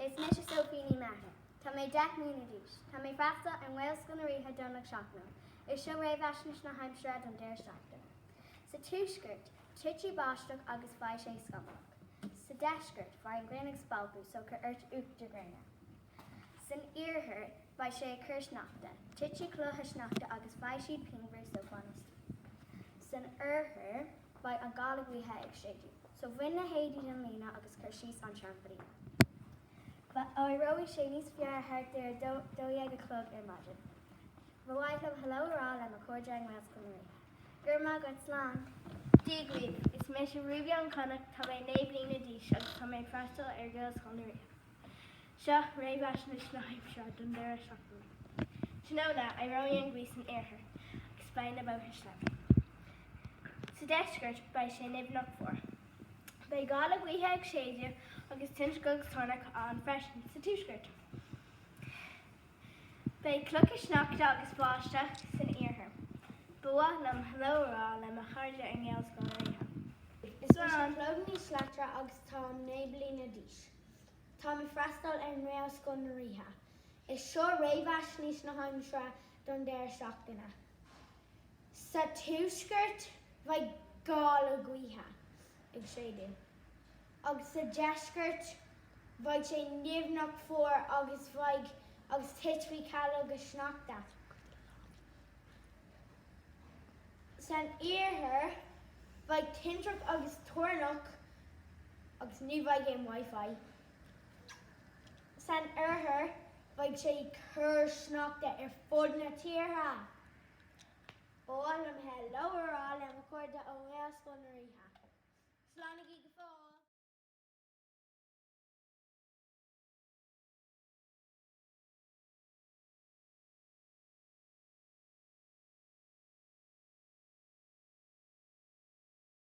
Is mis Sophie matter. Tá mé deach mína dís. Tá mé freasta an bhfuil sconarithe donna seachna. Is seo réamhaisnéis na haimsire don deir seachta. Sa túsgurt, tití báisteach agus bhaid sé scamach. Sa deisgurt, bhaid an gléanach spalcú so gur ucht de gréine. San iarthar, bhaid sé cur sneachta. Tití clotha sneachta agus bhaid siad pingver so fanast. San uirthar, bhaid an galaghuithe ag séidiú. So bhain na héadí an lína agus cur síos an trampolin. I roi sé níos fear hart there do ag a clog imagine. Bhaid le hello rá le a cordang mas cumri. Gurma got slán. Dígríb, is me sin rubí an connacht tá mé néblina díis agus tá mé freistal ar gils chunairí. Seo réamhaisnéis na haimsire don deir seachna. Sinóna I roi an ghuís an airthar, agus bain about her slap. Sa deisgurt ba sé nibnach for. Bei galaghuithe ag séidiú agus tins gogus tonic an freisin sa túsgurt. Bei clocha sneachta agus báiste san iarthar. Bua lem helórá le a chairde an gceall scoláirithe. Is an clog ní slatra agus tá néblina díis. Tá mi freastal an réal sconarithe. Is seo réamhaisnéis na haimsire don deir seachtaine. Sa túsgurt bhaid galaghuithe ag séidiú. Agus sa deisgurt bhaid sé nimhnach for agus bhaid agus titrí caile agus sneachta. San iarthar bhaid tindrach agus tuarnach agus ní bhaid géim Wi-Fi. San uirthar bhaid sé cur sneachta ar fud na tíortha. Bháil am helórá le a chuirde ó réal sconarithe. Slán go fáil.